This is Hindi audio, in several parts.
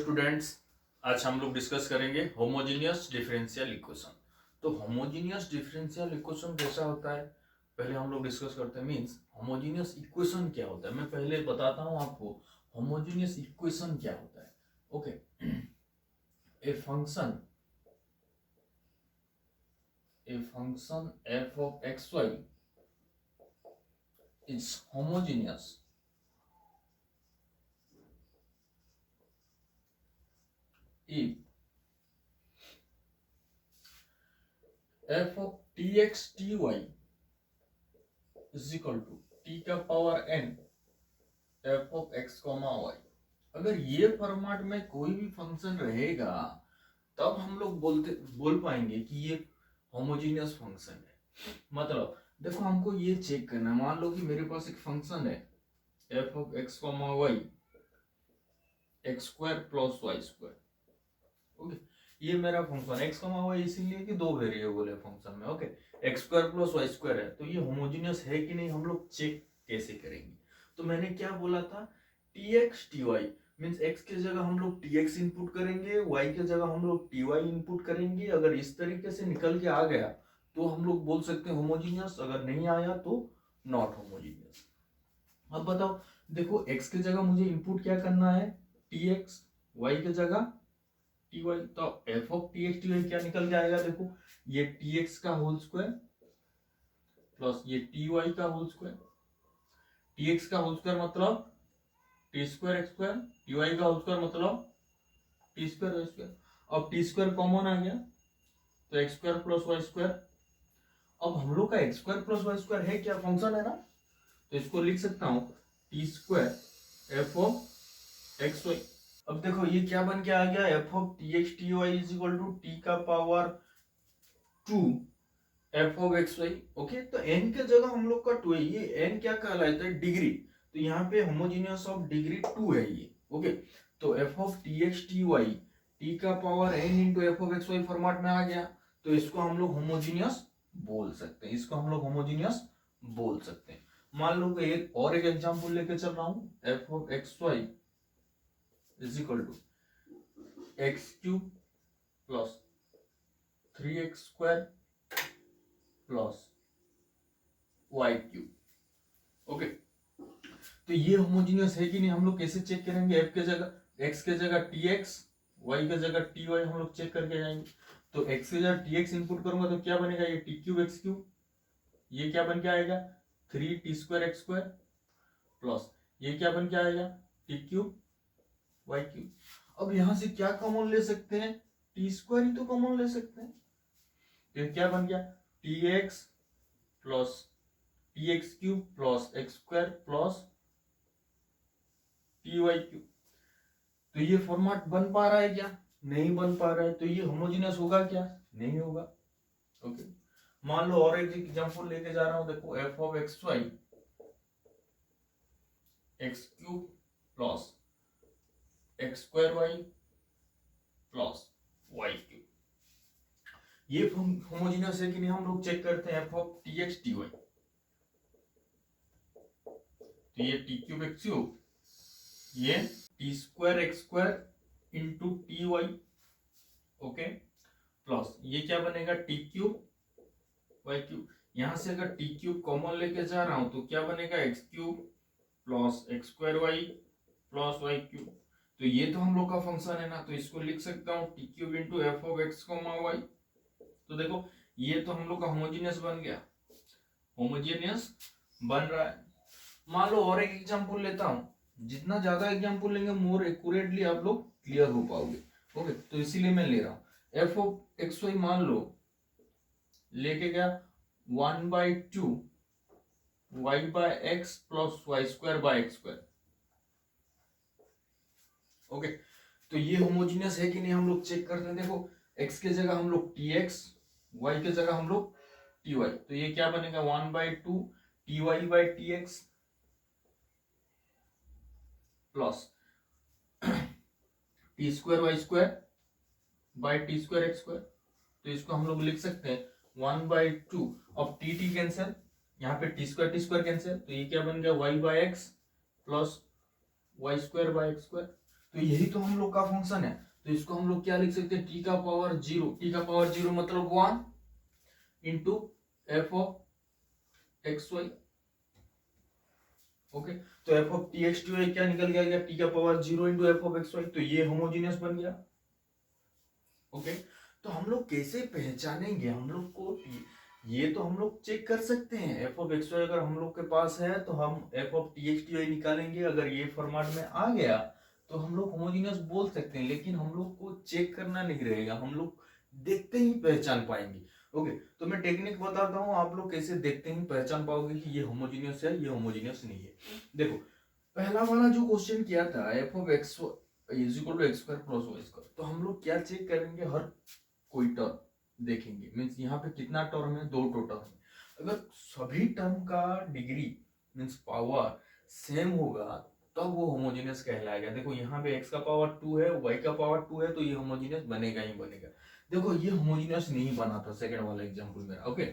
स्टूडेंट्स, आज हम लोग डिस्कस करेंगे होमोजीनियस डिफरेंशियल इक्वेशन। तो होमोजीनियस डिफरेंशियल इक्वेशन कैसा होता है पहले हम लोग डिस्कस करते हैं। मींस होमोजीनियस इक्वेशन क्या होता है, मैं पहले बताता हूं आपको होमोजीनियस इक्वेशन क्या होता है। Okay, a function f of xy is homogeneous if f of tx ty is equal to t का power n f of x, y। अगर ये फॉर्मेट में कोई भी फंक्शन रहेगा तब हम लोग बोल पाएंगे कि ये होमोजीनियस फंक्शन है। मतलब देखो, हमको ये चेक करना है। मान लो कि मेरे पास एक फंक्शन है f of x, y x square plus Y square. Okay, ये मेरा फंक्शन x, y इसीलिए कि दो वेरिएबल है फंक्शन में। Okay, x square plus Y square है, तो ये होमोजीनियस है कि नहीं हम लोग चेक कैसे करेंगे। तो मैंने क्या बोला था, tx ty मीन्स x के जगह हम लोग tx इनपुट करेंगे, y के जगह हम लोग ty इनपुट करेंगे। अगर इस तरीके से निकल के आ गया तो हम लोग बोल सकते हैं होमोजीनियस, अगर नहीं आया तो नॉट होमोजीनियस। अब बताओ, देखो x के जगह मुझे इनपुट क्या करना है tx, y के जगह ty। तो f ऑफ tx ty क्या निकल के आएगा, देखो ये tx का होल स्क्वायर प्लस ये ty का होल स्क्वायर। tx का होल स्क्वायर मतलब T square x square, T का होल स्क्वायर मतलब टी स्क्वायर वाई स्क्वायर। अब टी स्क्वायर कॉमन आ गया तो x square plus Y square. अब हम लोग का X square plus Y square है क्या, फंक्शन है ना, तो इसको लिख सकता हूं t square f of x y. अब देखो ये क्या बन के आ गया, f of T x T y is equal to t का power 2 f of x y. Okay, तो एन के जगह हम लोग का 2 है। ये एन क्या कहलाता है, डिग्री। तो यहाँ पे होमोजीनियस ऑफ डिग्री 2 है ये। ओके, तो f of T x T y t का power n into F of x y format में आ गया, तो इसको हम लोग होमोजीनियस बोल सकते हैं। इसको हम लोग होमोजीनियस बोल सकते हैं। मान लो कि एक एग्जांपल लेके चल रहा हूं, F of x Y is equal to X cube plus 3x square plus Y cube. Okay, तो ये होमोजीनियस है कि नहीं हम लोग कैसे चेक करेंगे, एफ के जगह एक्स के जगह टी एक्स, वाई के जगह टी वाई हम लोग चेक करके जाएंगे। तो एक्स के जगह टी एक्स इनपुट करूंगा तो क्या बनेगा, ये टी क्यूब एक्स क्यूब, ये क्या बन के आएगा 3 T square x square plus ये क्या बन के आएगा टी क्यूब वाई क्यूब। अब यहां से क्या कॉमन ले सकते हैं, टी स्क्वायर ही तो कॉमन ले सकते हैं। तो क्या बन गया T X plus T X cube plus x square plus T Y cube. तो ये फॉर्मेट बन पा रहा है क्या, नहीं बन पा रहा है। तो ये होमोजेनियस होगा क्या, नहीं होगा। ओके, मान लो और एक एग्जांपल लेके जा रहा हूं, देखो F of x Y X cube plus x square Y plus Y cube. ये होमोजेनियस है कि नहीं हम लोग चेक करते हैं, F of T x T Y. तो ये टी क्यूब एक्स क्यूब, ये T square x square into T Y. Okay, plus ये क्या बनेगा टी क्यूब वाई क्यूब। यहां से अगर टी क्यूब कॉमन लेके जा रहा हूं तो क्या बनेगा X cube plus x square Y plus Y cube. तो ये तो हम लोग का फंक्शन है ना, तो इसको लिख सकता हूं T cube into F of x Y. तो देखो ये तो हम लोग का होमोजीनियस बन गया, होमोजीनियस बन रहा है। मान लो और एक एग्जांपल लेता हूं, जितना ज्यादा एग्जांपल लेंगे मोर एक्यूरेटली आप लोग क्लियर हो पाओगे। ओके, तो इसीलिए मैं ले रहा हूं एफ ऑफ एक्स वाई। मान लो लेके गया 1/2 Y by x plus Y square by x square. Okay, तो ये होमोजीनियस है कि नहीं हम लोग चेक करते हैं। देखो एक्स के जगह हम लोग टी एक्स, वाई के जगह हम लोग टी वाई। तो ये क्या बनेगा 1/2 T Y by T X plus T square Y square by T square x square. तो इसको हम लोग लिख सकते हैं 1/2। अब टी टी कैंसिल, यहाँ पे टी स्क्वायर कैंसिल, तो ये क्या बन गया Y by x plus Y square by x square. तो यही तो हम लोग का फंक्शन है। तो इसको हम लोग क्या लिख सकते हैं, टी का पावर जीरो, टी का पावर जीरो मतलब 1 into F of x y. Okay, तो f of T x T y क्या निकल गया, टी का power zero into F of x Y, तो ये होमोजीनियस बन गया। ओके, तो हम लोग कैसे पहचानेंगे, हम लोग को ये तो हम लोग चेक कर सकते हैं, एफ ऑफ एक्स वाई अगर हम लोग के पास है तो हम F of T x T Y निकालेंगे, अगर ये फॉर्मेट में आ गया तो हम लोग होमोजीनियस बोल सकते हैं, लेकिन हम लोग को चेक करना नहीं रहेगा, हम लोग देखते ही पहचान पाएंगे। ओके, तो मैं टेक्निक बताता हूँ, आप लोग कैसे देखते ही पहचान पाओगे कि ये होमोजीनियस है, ये होमोजीनियस नहीं है। देखो, पहला वाला जो क्वेश्चन किया था F of X is equal to x square plus Y square, तो हम लोग क्या चेक करेंगे, हर कोई टर्म देखेंगे, मीन्स यहाँ पे कितना टर्म है, दो टर्म है, अगर सभी टर्म का डिग्री मीन्स पावर सेम होगा तब वो होमोजेनियस कहलाएगा। देखो यहाँ पे x का पावर 2 है, y का पावर 2 है, तो ये होमोजेनियस बनेगा ही बनेगा। देखो ये होमोजेनियस नहीं बना था सेकंड वाला एग्जांपल मेरा। ओके,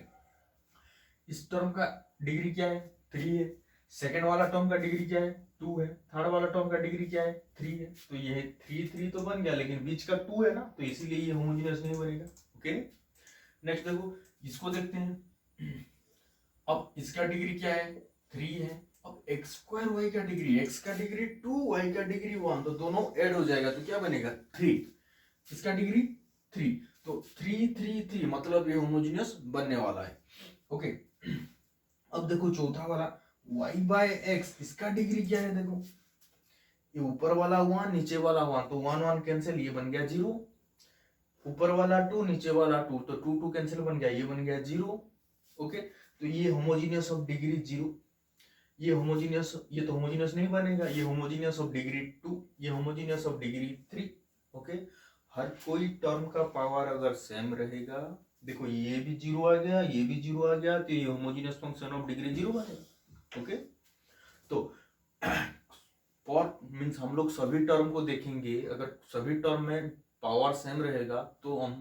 इस टर्म का डिग्री क्या है, 3 है, सेकंड वाला टर्म का डिग्री क्या है, 2 है, थर्ड वाला टर्म का डिग्री क्या है, 3 है, तो ये 3 3 तो बन गया, लेकिन बीच का 2 है ना, तो इसीलिए ये होमोजेनियस नहीं बनेगा। ओके, नेक्स्ट देखो, इसको देखते हैं। अब इसका डिग्री क्या है, 3 है, अब एक्स स्क्वायर वाई का डिग्री, एक्स का डिग्री 2 वाई का डिग्री 1, तो दोनों ऐड हो जाएगा, तो क्या बनेगा 3, इसका डिग्री 3, तो 3 3 3 मतलब ये होमोजेनियस बनने वाला है। ओके, अब देखो चौथा वाला y बाय एक्स, इसका डिग्री क्या है, देखो ये ऊपर वाला 1 नीचे वाला 1, तो 1 1 कैंसिल, ये बन गया 0, ऊपर वाला 2 नीचे वाला 2, तो 2 2 कैंसिल बन गया, ये बन गया 0। ओके, तो ये होमोजीनियस ऑफ डिग्री 0, ये होमोजीनियस, ये तो होमोजीनियस नहीं बनेगा, ये होमोजीनियस ऑफ डिग्री 2, ये होमोजीनियस ऑफ डिग्री 3। ओके, हर कोई टर्म का पावर अगर सेम रहेगा, देखो ये भी 0 आ गया, ये भी 0 आ गया, तो ये होमोजीनियस फंक्शन ऑफ डिग्री 0 बनेगा। ओके, तो फॉर मीन्स हम लोग सभी टर्म को देखेंगे, अगर सभी टर्म में पावर सेम रहेगा तो हम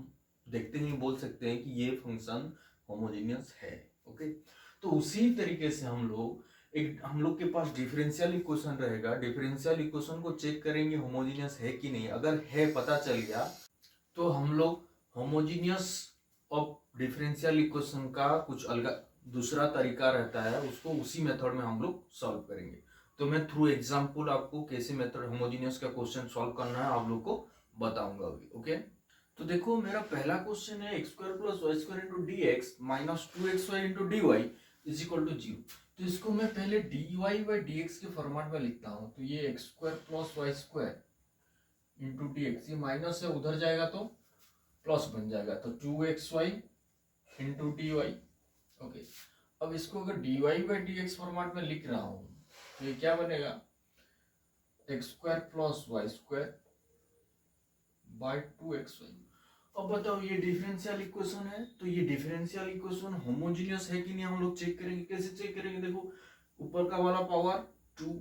देखते ही बोल सकते हैं कि ये फंक्शन होमोजेनियस है। ओके, तो उसी तरीके से हम लोग के पास डिफरेंशियल इक्वेशन रहेगा, डिफरेंशियल इक्वेशन को चेक करेंगे होमोजेनियस है कि नहीं, अगर है पता चल गया तो हम लोग होमोजेनियस ऑफ डिफरेंशियल इक्वेशन का कुछ अलग दूसरा तरीका रहता है, उसको उसी मेथड में हम लोग सॉल्व करेंगे। तो मैं थ्रू एग्जांपल आपको कैसे मेथड होमोजेनियस का क्वेश्चन सॉल्व करना है आप लोग को बताऊंगा अभी। ओके, तो देखो मेरा पहला क्वेश्चन है x square plus Y square into D X minus 2xy into D Y is equal to 0। तो इसको मैं पहले D Y by D x के फॉर्मेट में लिखता हूँ, तो ये X square plus Y square into D x, ये माइनस से उधर जाएगा तो प्लस बन जाएगा, तो 2xy into D Y. Okay, अब इसको अगर D Y by D X format में लिख रहा हूँ तो ये क्या बनेगा, X square plus Y square by 2xy। अब बताओ ये डिफरेंशियल इक्वेशन है, तो ये डिफरेंशियल इक्वेशन होमोजेनियस है कि नहीं हम लोग चेक करेंगे। कैसे चेक करेंगे, देखो ऊपर का वाला पावर 2,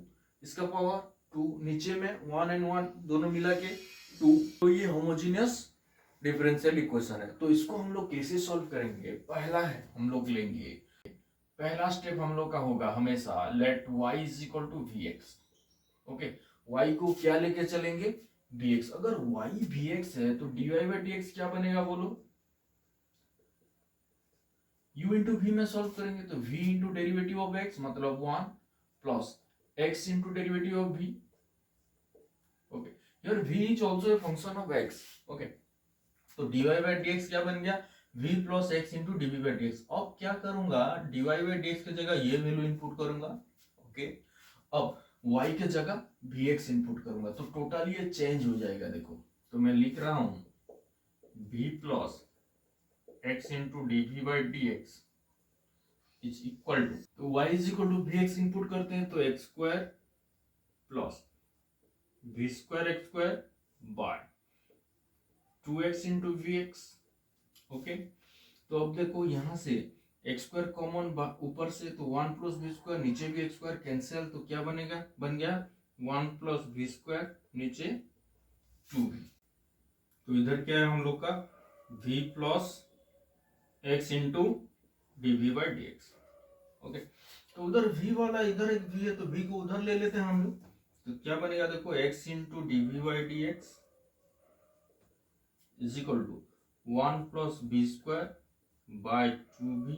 इसका पावर 2, नीचे में 1 एंड 1 दोनों मिला के 2, तो ये होमोजेनियस डिफरेंशियल इक्वेशन है। तो इसको हम लोग कैसे सॉल्व करेंगे, पहला है हम लोग लेंगे, पहला स्टेप हम लोग का होगा हमेशा let y is equal to we x. Okay, y को क्या लेके चलेंगे, dx, अगर y vx है तो dy बाई dx क्या बनेगा बोलो, u इंटू वी में सॉल्व करेंगे तो v into derivative of x मतलब 1 plus x into derivative of v। Okay, here v is also a function of x। Okay, तो dy बाई dx क्या बन गया, v plus x into dv by dx। अब क्या करूंगा, dy बाई dx की जगह ये वैल्यू इनपुट करूंगा। ओके, अब y के जगह vx इनपुट करूंगा, तो टोटल ये चेंज हो जाएगा। देखो तो मैं लिख रहा हूं v plus x into D we by D x is equal to, तो y is equal to we X input करते हैं तो x square plus we square x square by 2x into we x. Okay, तो अब देखो यहां से एक्स स्क्वायर कॉमन ऊपर से, तो 1 प्लस वी स्क्वायर, नीचे भी एक्स स्क्वायर कैंसिल, तो क्या बनेगा, बन गया 1 प्लस वी स्क्वायर नीचे 2v। तो इधर क्या है हम लोग का v plus x into D we by D x. Okay, तो उधर v वाला इधर एक v है तो v को उधर ले लेते हैं हम लोग, तो क्या बनेगा देखो, x into D we by D x is equal to 1 plus B square by 2b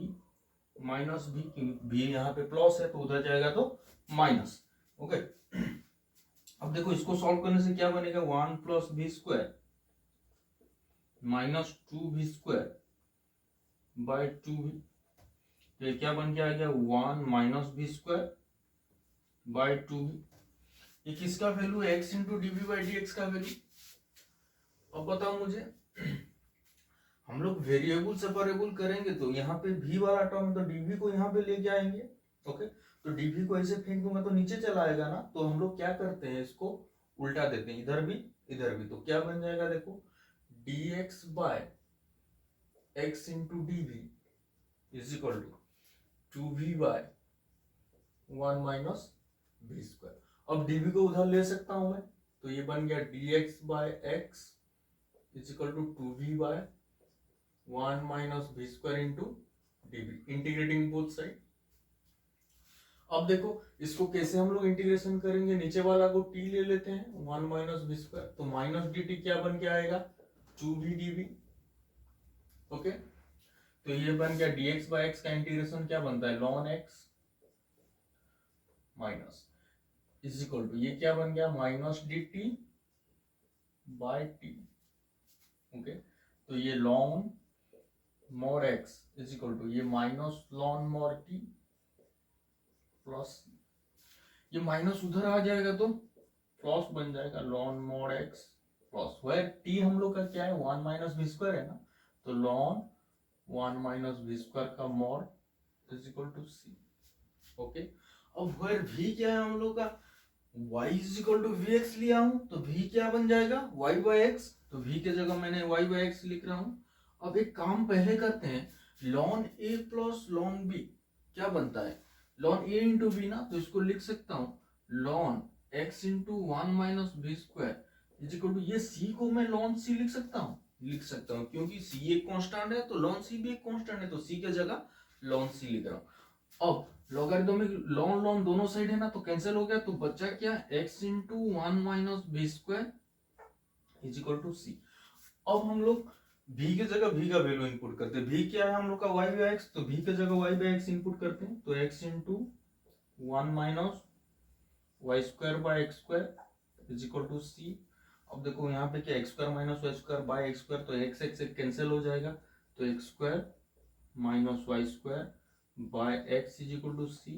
minus B, B यहाँ पे प्लस है तो उधर जाएगा तो माइनस। ओके, अब देखो इसको सॉल्व करने से क्या बनेगा, 1 plus B square minus 2b square by 2b, तो ये क्या बन के आ गया 1 minus B square by 2b। ये किसका वैल्यू है, x into DV by D X का वैल्यू। अब बताओ मुझे, हम लोग वेरिएबल सेपरेबल करेंगे तो यहाँ पे v वाला टर्म, तो dv को यहाँ पे लेके आएंगे। ओके, तो dv को ऐसे फेंक दूंगा तो नीचे चला आएगा ना, तो हम लोग क्या करते हैं, इसको उल्टा देते हैं, इधर भी इधर भी। तो क्या बन जाएगा देखो, dx bye x into D is equal to 2v by 1 minus B square. अब dv को उधर ले सकता हूं मैं, तो ये बन गया dx bye x is equal to 2v by 1 minus B square into DB, integrating both side. अब देखो इसको कैसे हम लोग इंटीग्रेशन करेंगे, नीचे वाला को t ले लेते हैं 1 माइनस बी स्क्वायर, तो माइनस डी टी क्या बन के आएगा 2v dv। ओके, तो ये बन गया dx बाय x का इंटीग्रेशन क्या बनता है ln x minus is equal to, ये क्या बन गया minus D T by T. Okay, तो ये ln mod x is equal to, ये minus ln mod t plus, ये माइनस उधर आ जाएगा तो प्लस बन जाएगा ln mod x plus, where t हम लोग का क्या है 1 माइनस बी स्क्वायर है ना, तो ln 1 माइनस बी स्क्वायर का mod is equal to c। Okay, अब वेयर v क्या है हम लोग का, y is equal to we X लिया हूं, तो v क्या बन जाएगा y बाय एक्स, तो v के जगह मैंने y बाय एक्स लिख रहा हूं। अब एक काम पहले करते हैं, ln a plus ln b क्या बनता है ln a इंटू बी ना, तो इसको लिख सकता हूं ln x into 1 minus B square is equal to, ये c को मैं ln c लिख सकता हूं क्योंकि c एक कांस्टेंट है तो ln c भी एक कांस्टेंट है, तो c के जगह ln c लिख रहा हूं। अब लॉगरिथमिक ln ln दोनों साइड है ना, तो कैंसिल हो गया, तो बचा क्या x into 1 minus B square is equal to c। अब हम लोग v के जगह v का वैल्यू इनपुट करते हैं, v क्या है हम लोग का y बाय x, तो v के जगह y बाय x इनपुट करते हैं, तो x into 1 minus Y square by x square is equal to c। अब देखो यहाँ पे क्या x square minus Y square by x square, तो x x कैंसिल हो जाएगा, तो x square minus Y square by x is equal to c,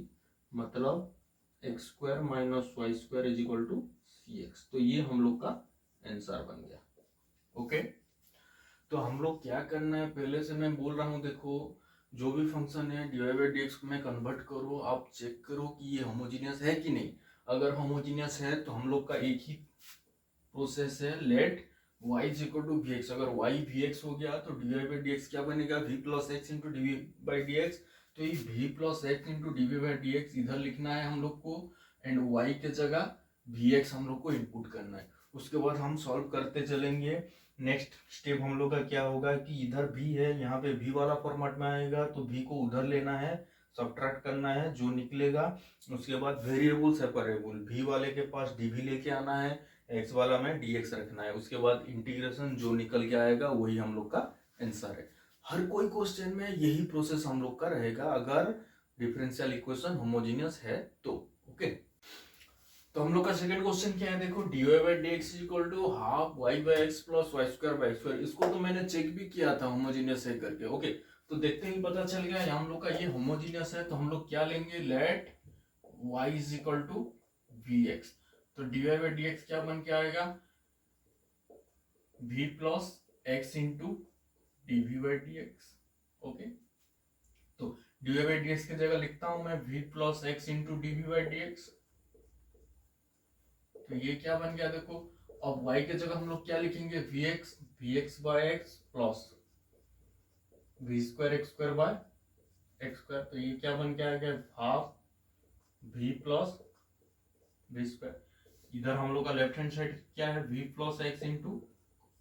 मतलब X square minus Y square is equal to C X. तो ये हम लोग का आंसर बन गया। ओके, तो हम लोग क्या करना है, पहले से मैं बोल रहा हूँ, देखो जो भी फंक्शन है D Y by D X में कन्वर्ट करो, आप चेक करो कि ये होमोजीनियस है कि नहीं। अगर होमोजीनियस है तो हम लोग का एक ही प्रोसेस है, let y is equal to we x. अगर y वी एक्स हो गया तो d Y by D x क्या बनेगा v plus x into d by D x. तो ये v plus x into d by D x इधर लिखना है हम लोग को, एंड y के जगह वी एक्स हम लोग को इनपुट करना है। उसके बाद हम सॉल्व करते चलेंगे। नेक्स्ट स्टेप हम लोग का क्या होगा कि इधर v है, यहाँ पे v वाला फॉर्मेट में आएगा, तो v को उधर लेना है, सब्ट्रैक्ट करना है, जो निकलेगा उसके बाद वेरिएबल सेपरेबल v वाले के पास dv लेके आना है, x वाला में dx रखना है, उसके बाद इंटीग्रेशन जो निकल के आएगा वही हम लोग का आंसर है। हर कोई क्वेश्चन में यही प्रोसेस हम लोग का रहेगा अगर डिफरेंशियल इक्वेशन होमोजेनियस है तो। ओके, तो हम लोग का सेकंड क्वेश्चन क्या है, देखो dy by D x equal to half y by x plus Y square by square. इसको तो मैंने चेक भी किया था होमोजेनियस है करके। ओके, तो देखते ही पता चल गया हम लोग का ये होमोजेनियस है, तो हम लोग क्या लेंगे, let y is equal to we x. तो dy बाई डी एक्स क्या बन के आएगा v plus x into D we by D x. Okay, तो dy बाई डी एक्स की जगह लिखता हूं मैं v plus x into D we by D x. तो ये क्या बन गया देखो, अब y के जगह हम लोग क्या लिखेंगे v x by x plus we square x square by x square. तो ये क्या बन के आ गया half v plus we square. इधर हम लोग का लेफ्ट हैंड साइड क्या है v plus x into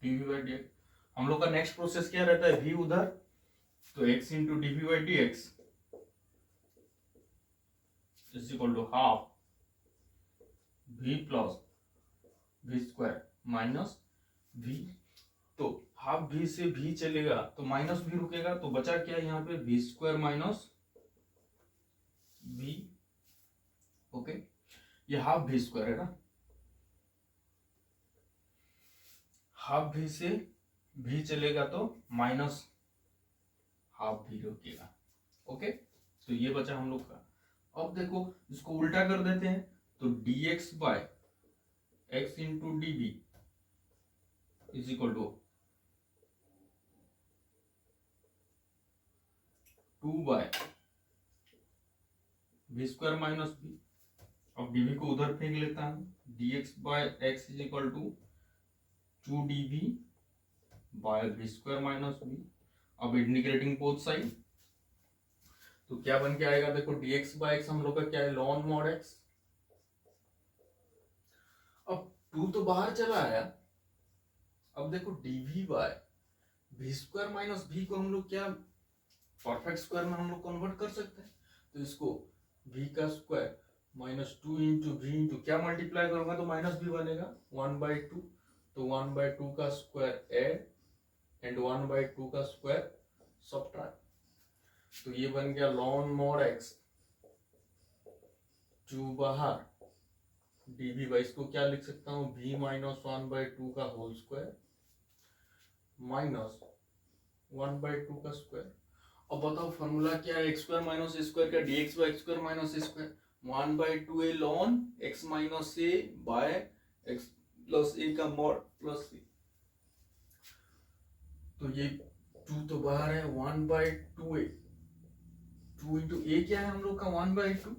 D we by D x. हम लोग का नेक्स्ट प्रोसेस क्या रहता है, v उधर तो x into D we by D x is equal to half v plus we square minus v, तो हाफ v से v चलेगा तो माइनस v रुकेगा, तो बचा क्या यहाँ पे v square minus v। Okay, ये हाफ v स्क्वायर है ना, हाफ v से v चलेगा तो माइनस हाफ v रुकेगा। ओके, तो ये बचा हम लोग का। अब देखो इसको उल्टा कर देते हैं, तो dx bye x into d b is equal to 2 by v square minus b. अब dv को उधर फेंक लेता हूं, dx bye x is equal to 2 dv by v square minus b. अब इंटीग्रेटिंग बोथ साइड, तो क्या बन के आएगा, देखो dx बाय x हम लोग का क्या है, लॉन मॉड x। अब 2 तो बाहर चला आया, अब देखो dv by v square minus v को हम लोग क्या परफेक्ट स्क्वायर में हम लोग कन्वर्ट कर सकते हैं, तो इसको v का square minus 2 into v into क्या मल्टीप्लाई करूंगा तो माइनस भी बनेगा 1/2, तो 1/2 का स्क्वायर ऐड एंड 1/2 का स्क्वायर सब्ट्रैक्ट, तो ये बन गया लॉन मॉड x 2 बाहर dv बाई, इसको क्या लिख सकता हूँ v माइनस 1/2 का होल स्क्वायर माइनस 1/2 का स्क्वायर। अब बताओ फॉर्मूला क्या है, x square minus a square का dx by x square minus a square 1/2 a ln x minus a by x plus a का मॉड प्लस c, तो ये 2 तो बाहर है 1/2 ए, 2 इंटू ए क्या है हम लोग का 1/2,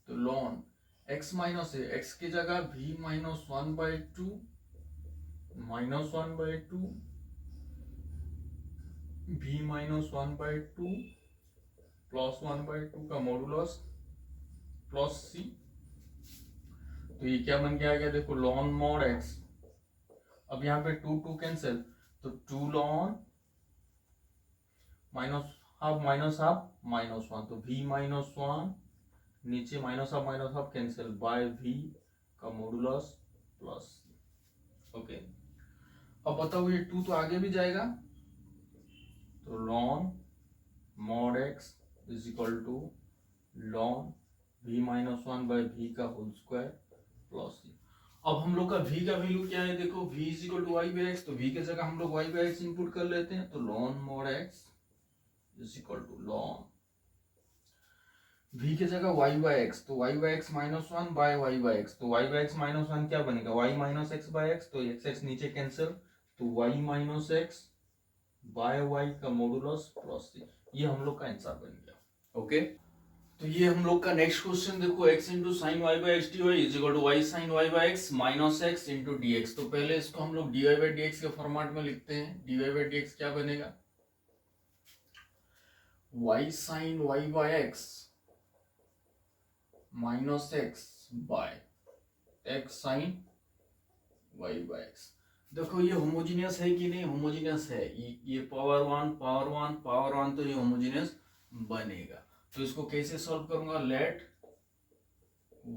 तो लॉन x माइनस ए, x की जगह v minus 1/2 minus 1/2 v minus 1/2 plus 1/2 का मॉडुलस प्लस c, तो ये क्या बन के आ गया, देखो लॉन मॉड x। अब यहाँ पे 2 कैंसिल, तो 2 लॉन माइनस हाफ माइनस 1, तो v माइनस 1 नीचे minus half cancel by v का मॉडुलस प्लस c। ओके, अब बताओ ये 2 तो आगे भी जाएगा, तो ln mod x is equal to ln v minus 1 by v का होल स्क्वायर प्लस c। अब हम लोग का v का वैल्यू क्या है, देखो v is equal to y by x, तो v के जगह हम लोग y बाई एक्स इनपुट कर लेते हैं, तो ln mod x is equal to ln v के जगह y बाई एक्स, तो y by x minus 1 by y by x, तो y बाई एक्स माइनस 1 क्या बनेगा y minus x by x, तो x नीचे कैंसिल, तो y minus x by y का मॉडुलस प्लस c, ये हम लोग का आंसर बन गया। ओके, तो ये हम लोग का नेक्स्ट क्वेश्चन देखो x into sine y by x d Y is equal to y sine y by x minus x into D x. तो पहले इसको हम लोग d Y by D x के फॉर्मेट में लिखते हैं, d Y by D x क्या बनेगा, y sine y by x minus x by x sine y by x. देखो ये होमोजीनियस है कि नहीं, होमोजीनियस है, ये पावर वन तो ये होमोजीनियस बनेगा। तो इसको कैसे सॉल्व करूंगा, let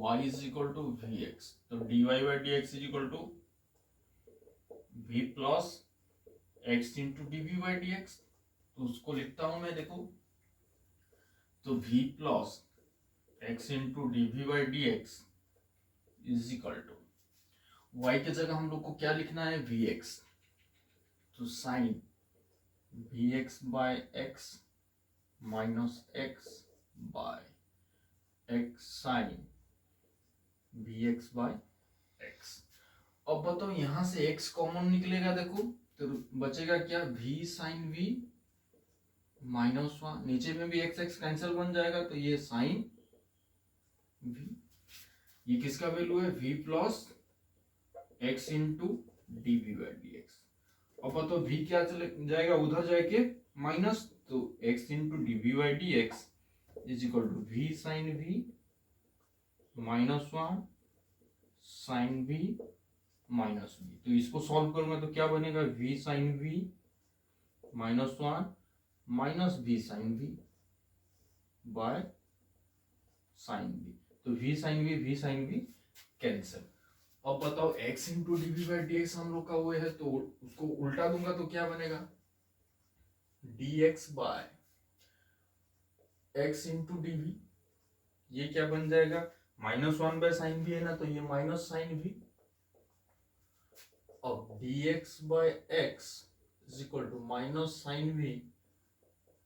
y is equal to we x, तो d Y by D x is equal to v plus x into D we by D x, तो उसको लिखता हूं मैं, देखो तो v plus x into D we by D x is equal to y के जगह हम लोग को क्या लिखना है वी एक्स, तो sine v x by x minus x by x sign v x by x. अब बताओ यहां से x कॉमन निकलेगा, देखो तो बचेगा क्या v साइन v माइनस 1, नीचे में भी x कैंसिल बन जाएगा, तो ये साइन v, ये किसका वैल्यू है v plus x into D we by D x. अब बताओ v क्या चले जाएगा उधर जाके माइनस, तो x into D we by D x is equal to v sine v minus 1 sine v minus v। तो इसको सॉल्व करूंगा तो क्या बनेगा v sine v minus 1 minus v sine v by sine v, तो v साइन v कैंसिल। अब बताओ x into DV by D x हम लोग का वो है, तो उसको उल्टा दूंगा तो क्या बनेगा, dx bye x into d v, ये क्या बन जाएगा, -1 बाय साइन भी है ना, तो ये माइनस साइन भी। अब dx bye x is equal to minus sine भी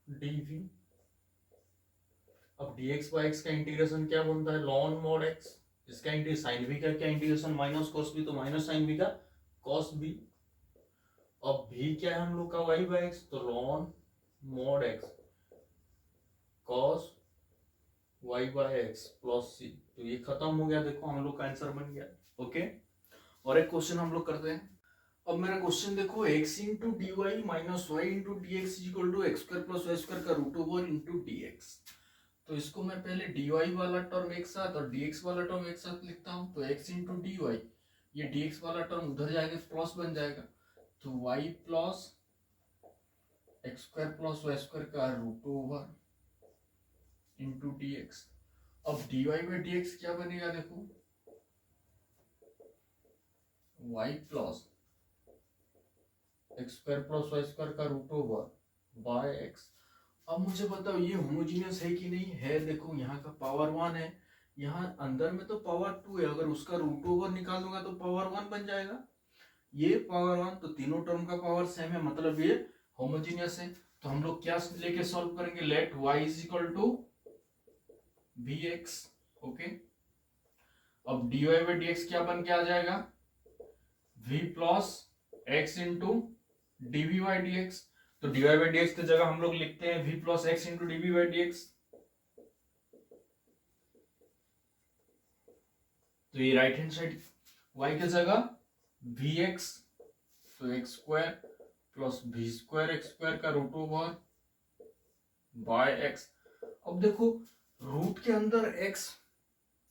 dv। अब dx बाय x का इंटीग्रेशन क्या बनता है, लॉन मॉड x, इसका इंटीग्रेशन साइन भी का क्या इंटीग्रेशन, माइनस कॉस भी, तो माइनस साइन भी का कॉस भी। अब भी क्या है हम लोग का y बाय x, तो ln mod x cos y by x plus c. तो ये खत्म हो गया, देखो हम लोग का आंसर बन गया। ओके, और एक क्वेश्चन हम लोग करते हैं। अब मेरा क्वेश्चन देखो, x into D y minus y into D x equal to x square plus Y square का root over into D x. तो इसको मैं पहले डी वाई वाला टर्म एक साथ और डी एक्स वाला टर्म एक साथ लिखता हूँ। तो x इंटू डी वाई, ये डी एक्स वाला टर्म उधर जाके प्लस बन जाएगा, तो y plus x square plus Y square का root over into D x. अब dy बाई डी एक्स क्या बनेगा, देखो y plus x square plus Y square का रूट ओवर बाय एक्स। अब मुझे बताओ ये होमोजीनियस है कि नहीं है, देखो यहाँ का पावर 1 है, यहाँ अंदर में तो पावर 2 है, अगर उसका रूट ओवर निकाल दूंगा तो पावर 1 बन जाएगा, ये पावर 1, तो तीनों टर्म का पावर सेम है, मतलब ये होमोजीनियस है। तो हम लोग क्या लेके सॉल्व करेंगे, let y is equal to we x. Okay, अब dy बाई डी एक्स क्या बन के आ जाएगा, v plus x into DV by D x. तो dy बाई डी एक्स की जगह हम लोग लिखते हैं v plus x into DV by D x. तो ये राइट हैंड साइड y की जगह वी एक्स, तो x square plus we square x square का रूट ओवर बाय एक्स। अब देखो रूट के अंदर x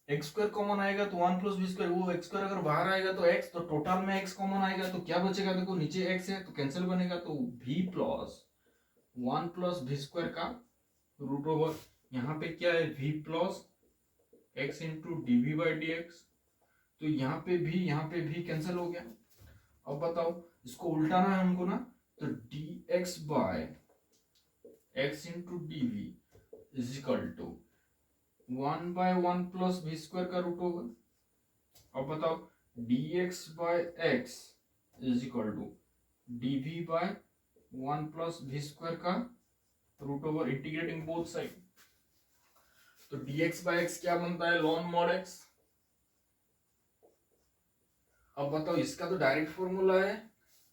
एक्स स्क्वायर कॉमन आएगा तो 1 प्लस वी स्क्वायर, वो एक्स स्क्वायर अगर बाहर आएगा तो x, तो टोटल में x कॉमन आएगा तो क्या बचेगा, देखो नीचे x है तो कैंसिल बनेगा, तो v plus 1 plus we square का रूट ओवर, यहाँ पे क्या है v plus x into DV by D x. तो यहाँ पे भी कैंसिल हो गया। अब बताओ इसको उल्टाना है हमको ना, तो d x by x into d v is equal to 1 by 1 plus we square का रूट ओवर। अब बताओ dx bye x is equal to dv by 1 plus we square का root over, integrating both side. तो dx बाय x क्या बनता है, लॉन मॉड x। अब बताओ इसका तो डायरेक्ट फॉर्मूला है,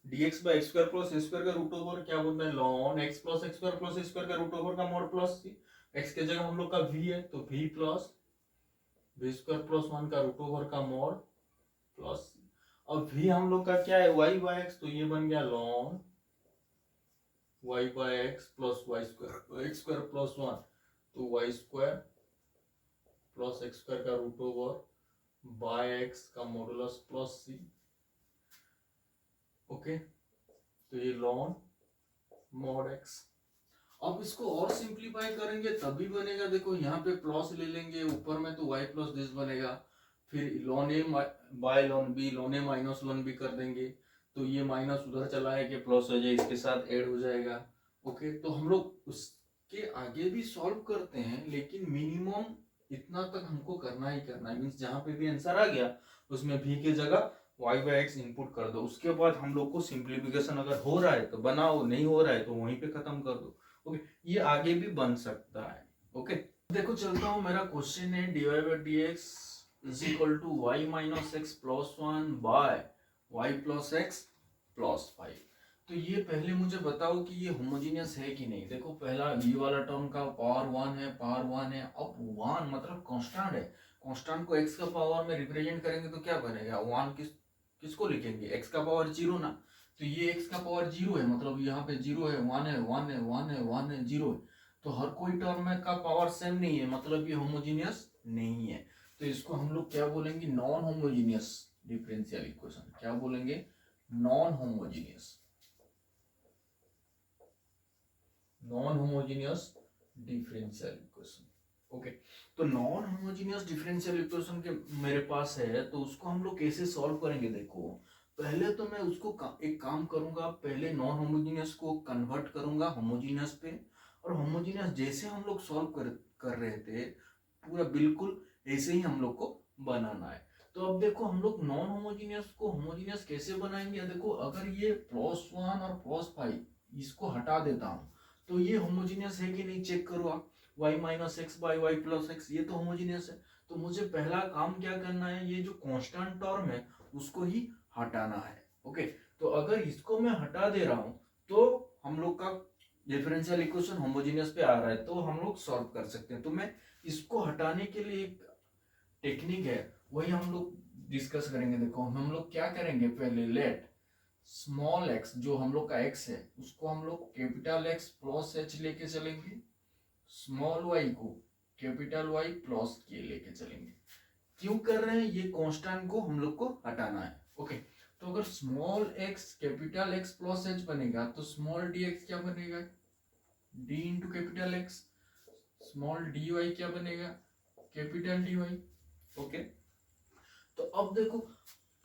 dx by x square plus a square का रूट ओवर क्या बनता है, ln x plus x square plus a square का रूट ओवर का मॉड प्लस सी। x के जगह हम लोग का v है, तो v plus we square plus 1 का रूट ओवर का मॉड प्लस। अब v हम लोग का क्या है, y बाय x, तो ये बन गया lawn y by x plus Y square x square plus 1, तो y square plus x square का रूट ओवर बाय एक्स का मॉडुलस प्लस सी। ओके, तो ये लॉन मॉड एक्स। अब इसको और सिंप्लीफाई करेंगे तभी बनेगा, देखो यहाँ पे प्लस ले लेंगे ऊपर में तो y प्लस दिस बनेगा, फिर लॉन ए बाय लॉन बी, लॉन ए माइनस लॉन बी कर देंगे, तो ये माइनस उधर चला है कि प्लस हो जाए, इसके साथ ऐड हो जाएगा। ओके, तो हम लोग उसके आगे भी सॉल्व करते हैं, लेकिन मिनिमम इतना तक हमको करना ही करना है, मीन्स जहाँ पे भी आंसर आ गया उसमें भी की जगह y बाय एक्स इनपुट कर दो। उसके बाद हम लोग को सिंप्लीफिकेशन अगर हो रहा है तो बनाओ, नहीं हो रहा है तो वहीं पे खत्म कर दो। ओके, ये आगे भी बन सकता है। ओके, देखो चलता हूँ, मेरा क्वेश्चन है dy by D x is equal to y minus x plus 1 by y plus x plus 5। तो ये पहले मुझे बताओ कि ये होमोजीनियस है कि नहीं। देखो पहला ये वाला टर्म का पावर 1 है, पावर 1 है। अब 1 मतलब कांस्टेंट है, कांस्टेंट को x का पावर में रिप्रेजेंट करेंगे तो क्या बनेगा, 1 किसको लिखेंगे, x का पावर 0 ना, तो ये x का पावर 0 है, मतलब यहाँ पे 0 है, 1 है, 1 है, 1 है, 1 है, 0 है, तो हर कोई टर्म में का पावर सेम नहीं है, मतलब ये होमोजीनियस नहीं है। तो इसको हम लोग क्या बोलेंगे, नॉन होमोजीनियस डिफरेंशियल इक्वेशन। क्या बोलेंगे, non homogeneous, non homogeneous differential equation. Okay, तो नॉन होमोजीनियस डिफरेंशियल इक्वेशन के मेरे पास है, तो उसको हम लोग कैसे सॉल्व करेंगे? देखो, पहले तो मैं उसको एक काम करूंगा, पहले नॉन होमोजीनियस को कन्वर्ट करूंगा होमोजीनियस पे, और होमोजीनियस जैसे हम लोग सॉल्व कर रहे थे पूरा बिल्कुल ऐसे ही हम लोग को बनाना है। तो अब देखो हम लोग नॉन होमोजीनियस को होमोजीनियस कैसे बनाएंगे? देखो, अगर ये +1 और +5 इसको हटा देता हूं तो ये होमोजीनियस है कि नहीं, चेक करो आप। y minus x by y plus x, ये तो होमोजीनियस है। तो मुझे पहला काम क्या करना है, ये जो कांस्टेंट टर्म है उसको ही हटाना है। ओके, तो अगर इसको मैं हटा दे रहा हूं तो हम लोग का डिफरेंशियल इक्वेशन होमोजीनियस पे आ रहा है, तो हम लोग सॉल्व कर सकते हैं। तो मैं इसको हटाने के लिए एक टेक्निक है, वही हम लोग डिस्कस करेंगे। देखो हम लोग क्या करेंगे, पहले लेट स्मॉल एक्स, जो हम लोग का एक्स है उसको हम लोग कैपिटल एक्स प्लस एच लेके चलेंगे, स्मॉल वाई को कैपिटल वाई प्लस के लेके चलेंगे। क्यों कर रहे हैं? ये कांस्टेंट को हम लोग को हटाना है। ओके, तो अगर small x capital x plus h बनेगा तो स्मॉल डी एक्स क्या बनेगा, d into capital x. Small d y क्या बनेगा, कैपिटल डी वाई। ओके, तो अब देखो,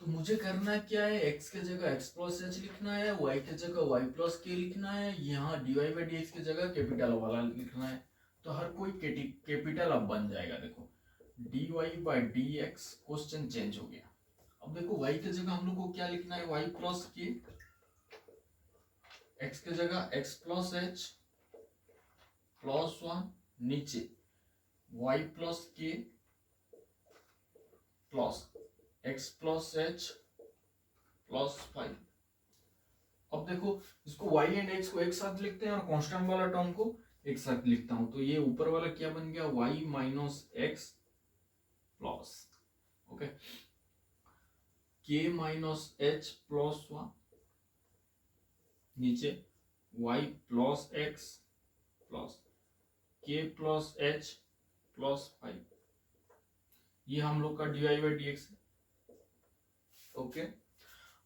तो मुझे करना क्या है, x के जगह x प्लस एच लिखना है, y के जगह y प्लस के लिखना है, यहाँ dy बाई डी एक्स की जगह कैपिटल वाला लिखना है। तो हर कोई कैपिटल अब बन जाएगा। देखो dy by D x, question change हो गया। अब देखो y के जगह हम लोग को क्या लिखना है, y प्लस के, x के जगह x प्लस एच प्लस 1, नीचे y प्लस के plus x plus H plus 5। अब देखो, इसको y एंड x को एक साथ लिखते हैं और कांस्टेंट वाला टर्म को एक साथ लिखता हूं, तो ये ऊपर वाला क्या बन गया, y minus x plus, okay, k minus H plus 1, नीचे y plus x plus k plus H plus 5। ये हम लोग का dy बाई डी एक्स है। ओके,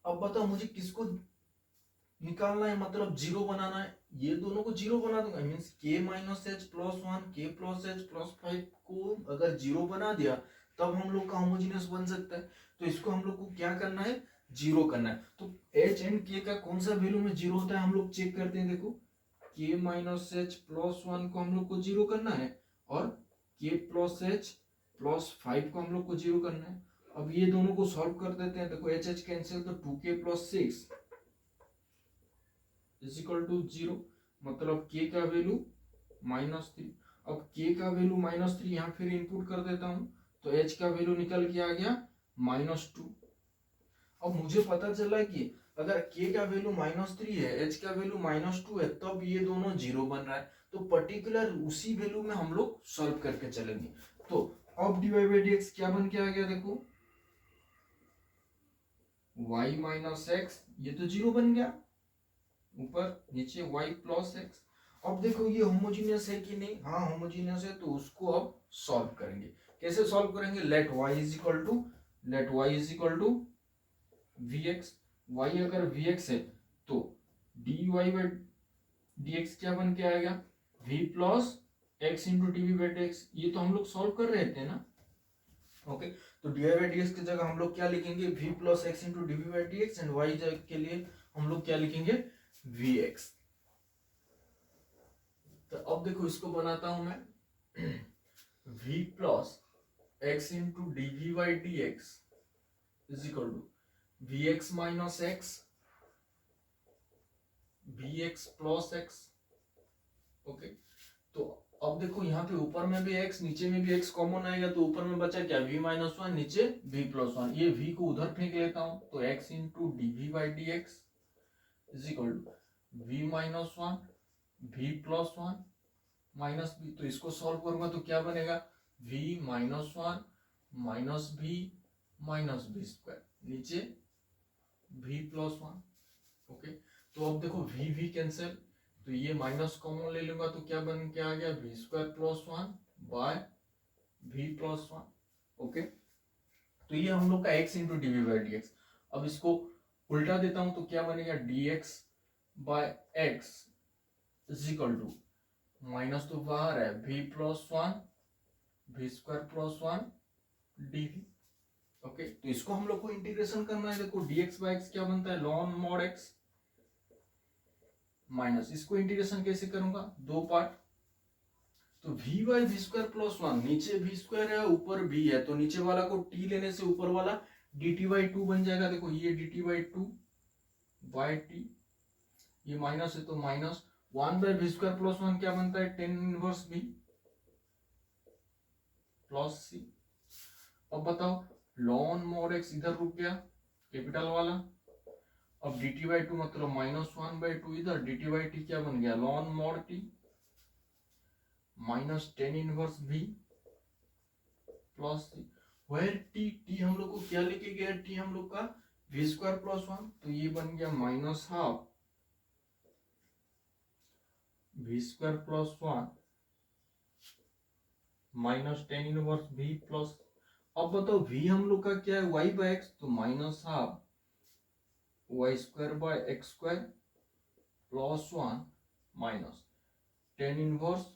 अब बताओ मुझे किसको निकालना है, मतलब जीरो बनाना है। ये दोनों को जीरो बना दूंगा, means k minus H plus 1 k plus H plus 5 को अगर जीरो बना दिया तब हम लोग का होमोजेनियस बन सकता है। तो इसको हम लोग को क्या करना है, जीरो करना है। तो h एंड k का कौन सा वैल्यू में जीरो होता है हम लोग चेक करते हैं। देखो k माइनस एच प्लस 1 को हम लोग को जीरो करना है और k प्लस एच प्लस 5 को हम लोग को जीरो करना है। अब ये दोनों को सॉल्व कर देते हैं। देखो एच एच कैंसिल, तो 2k plus 6 is equal to 0, मतलब k का वैल्यू -3। अब k का वैल्यू -3 यहाँ फिर इनपुट कर देता हूँ, तो h का वैल्यू निकल के आ गया -2। अब मुझे पता चला कि अगर k का वैल्यू -3 है, h का वैल्यू -2 है, तब ये दोनों जीरो बन रहा है। तो पर्टिकुलर उसी वैल्यू में हम लोग सॉल्व करके चलेंगे। तो अब dy बाई डी एक्स क्या बन के आ गया, देखो y माइनस एक्स, ये तो जीरो बन गया, ऊपर नीचे y प्लस एक्स। अब देखो ये होमोजीनियस है कि नहीं, हाँ होमोजीनियस है, तो उसको अब सॉल्व करेंगे। कैसे सॉल्व करेंगे, let y is equal to we x. y अगर vx है तो dy बाई डी एक्स क्या बन के आएगा, v plus x into D we by D x. ये तो हम लोग सॉल्व कर रहे थे ना। ओके, तो डी बाई डी एक्स की जगह हम लोग क्या लिखेंगे, v plus x into D we by D x, and y के लिए हम लोग क्या लिखेंगे, vx। तो अब देखो इसको बनाता हूं मैं, v plus x into D we by D x is equal to we x minus x, v x plus x. Okay, तो अब देखो यहाँ पे ऊपर में भी x नीचे में भी x कॉमन आएगा, तो ऊपर में बचा क्या, v माइनस 1, नीचे v प्लस 1। ये v को उधर फेंक लेता हूं, तो x into D we by D x is equal to v minus 1 v plus 1 minus b। तो इसको सॉल्व करूंगा तो क्या बनेगा, v minus 1 minus b square, नीचे v प्लस 1। ओके, तो अब देखो v कैंसिल, तो ये माइनस कॉमन ले लूंगा, तो क्या बन के आ गया, v square plus 1 by v plus 1। Okay, तो ये हम लोग का x into D we by D x. अब इसको उल्टा देता हूं तो क्या बनेगा, dx by x is equal to, minus तो बाहर है, v plus 1 v square plus one d v. Okay, तो इसको हम लोग को इंटीग्रेशन करना है। देखो dx बाय x क्या बनता है, लॉन मॉड x माइनस, इसको इंटीग्रेशन कैसे करूंगा, दो पार्ट। तो v by v square plus one, नीचे v स्क्वायर है ऊपर v है, तो नीचे वाला को t लेने से ऊपर वाला dt बाई टू बन जाएगा। देखो ये dt by two by t, ये माइनस है तो minus one by v square plus one क्या बनता है, tan inverse v plus c. अब बताओ लॉन मॉड x इधर रुक गया कैपिटल वाला, अब dt बाई टू मतलब माइनस वन बाई टू इधर, dt बाई टी क्या बन गया, ln mod t minus tan inverse v plus c. Where t हम लोग को क्या लेके गया, टी हम लोग का वी स्क्वायर प्लस वन, तो ये बन गया minus half v square plus one minus tan inverse v plus. अब बताओ v हम लोग का क्या है, y बाय एक्स, तो minus half y square by x square plus one minus tan inverse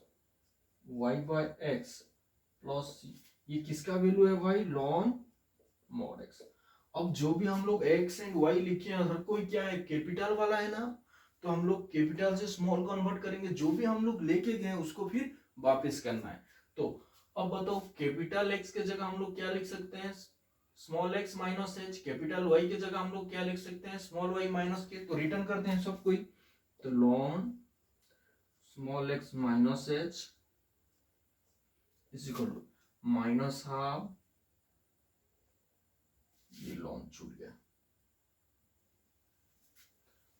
y by x plus c. ये किसका वैल्यू है भाई, लॉन मॉड एक्स। अब जो भी हम लोग x एंड y लिखे हैं हर कोई क्या है, कैपिटल वाला है ना, तो हम लोग कैपिटल से स्मॉल कन्वर्ट करेंगे, जो भी हम लोग लेके गए उसको फिर वापस करना है। तो अब बताओ कैपिटल x के जगह हम लोग क्या लिख सकते हैं, small x minus h, capital y के जगह हम लोग क्या लिख सकते हैं, स्मॉल y माइनस k। तो रिटर्न करते हैं सब कोई, तो ln small x minus h is equal to minus half, ये लॉन छूट गया,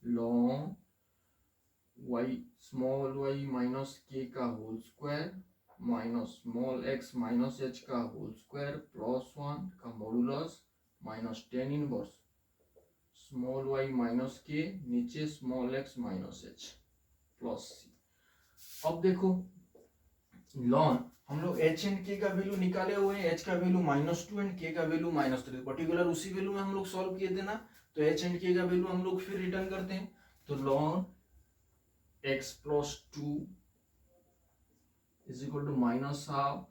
lawn y small y minus k का whole square minus small x minus h का होल स्क्वायर प्लस वन का modulus minus tan inverse small y minus k नीचे small x minus h plus c। अब देखो लॉन हम लोग h एंड k का वैल्यू निकाले हुए हैं, h का value minus two and k का वैल्यू माइनस थ्री, पर्टिकुलर उसी वैल्यू में हम लोग सॉल्व किए थे ना, तो h एंड k का वैल्यू हम लोग फिर रिटर्न करते हैं। तो लॉन x plus two is equal to minus half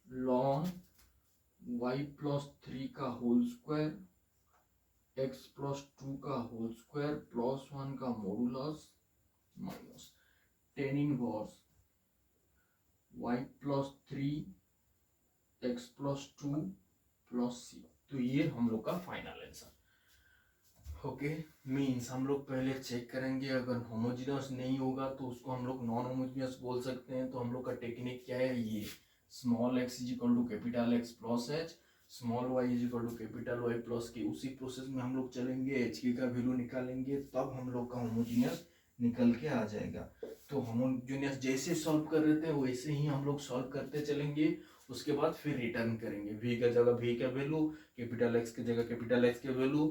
लॉन y प्लस थ्री का whole square x plus two का होल स्क्वायर प्लस वन का modulus minus tan inverse y plus three x plus two plus c. तो ये हम लोग का फाइनल आंसर। ओके, मीन्स हम लोग पहले चेक करेंगे, अगर होमोजीनियस नहीं होगा तो उसको हम लोग नॉन होमोजीनियस बोल सकते हैं। तो हम लोग का टेक्निक क्या है, ये small x is equal to capital x plus h, small y is equal to capital y plus k। उसी प्रोसेस में हम लोग चलेंगे, h k का वैल्यू निकालेंगे, तब हम लोग का होमोजीनियस निकल के आ जाएगा। तो होमोजीनियस जैसे सॉल्व कर रहे थे वैसे ही हम लोग सॉल्व करते चलेंगे, उसके बाद फिर रिटर्न करेंगे। v का जगह v का वैल्यू, कैपिटल x की जगह कैपिटल x के वैल्यू,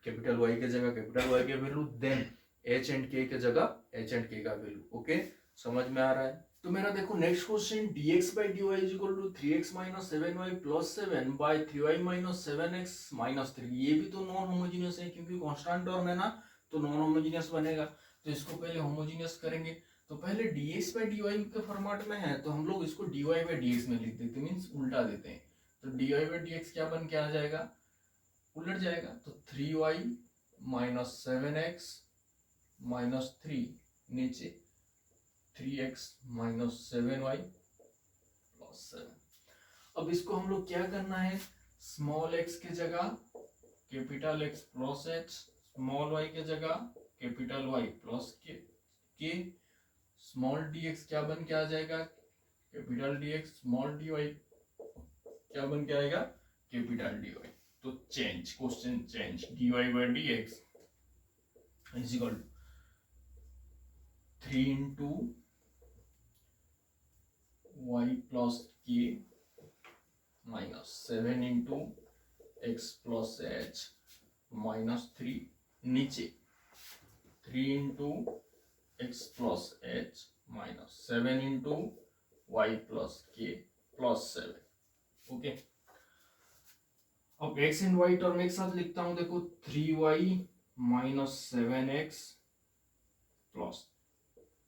कैपिटल y के जगह कैपिटल y के value, then h and k के जगह h एंड k का वैल्यू। ओके, समझ में आ रहा है। तो मेरा देखो next question, dx by dy is equal to 3x minus 7y plus 7 by 3y minus 7x minus 3। ये भी तो नॉन होमोजीनियस है, क्योंकि कांस्टेंट टर्म है ना, तो नॉन होमोजीनियस बनेगा। तो इसको पहले होमोजीनियस करेंगे। तो पहले dx by dy के फॉर्मेट में है, तो हम लोग इसको dy by dx में लिख देते हैं, मींस उल्टा देते हैं। तो dy by dx क्या बन के आ जाएगा, उलट जाएगा। तो 3y minus 7x minus three नीचे 3x माइनस 7y प्लस 7। अब इसको हम लोग क्या करना है, स्मॉल x के जगह capital x plus h, small y के जगह capital y plus k, small dx क्या बन के आ जाएगा, कैपिटल dx, स्मॉल dy क्या बन के आएगा, कैपिटल dy। तो change, question change, dy by dx is equal to 3 into y plus k minus 7 into x plus h minus 3 नीचे 3 into x plus h minus 7 into y plus k plus 7। Okay, अब x एंड y टर्म एक साथ लिखता हूं। देखो 3y minus 7x plus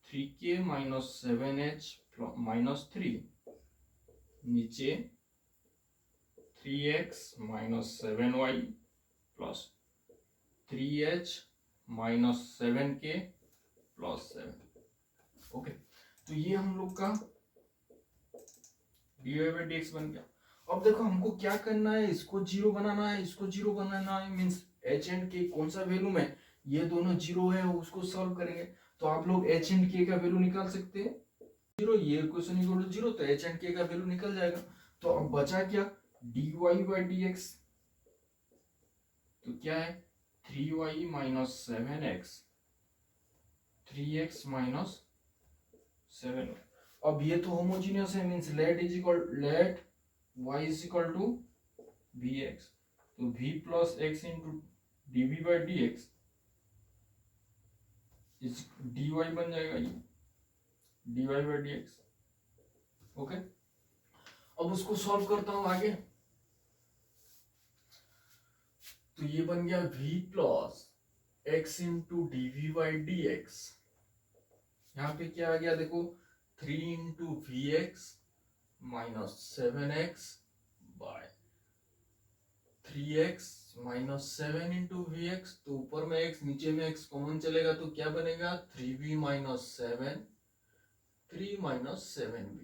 3k minus 7h minus 3 नीचे 3x minus 7y plus 3h minus 7k plus 7। Okay, तो ये हम लोग का dy बाई dx बन गया। अब देखो हमको क्या करना है, इसको जीरो बनाना है, इसको जीरो बनाना है, मीन्स h एंड k कौन सा वैल्यू में ये दोनों जीरो है उसको सॉल्व करेंगे। तो आप लोग h एंड k का वैल्यू निकाल सकते हैं, जीरो, ये क्वेश्चन इक्वल टू जीरो, तो h एंड k का वैल्यू निकल जाएगा। तो अब बचा क्या, dy बाई dx, तो क्या है 3y minus 7x, 3x minus 7। अब ये तो होमोजीनियस है, means let y is equal to vx, तो v plus x into dv by dx is dy बन जाएगा, ये dy बाई dx। ओके, अब उसको सॉल्व करता हूं आगे, तो ये बन गया v plus x into dv by dx। यहाँ पे क्या आ गया देखो, 3 into we x minus 7x by 3x minus 7 into we x, तो ऊपर में x नीचे में x कॉमन चलेगा, तो क्या बनेगा 3v माइनस 7, 3 माइनस 7v।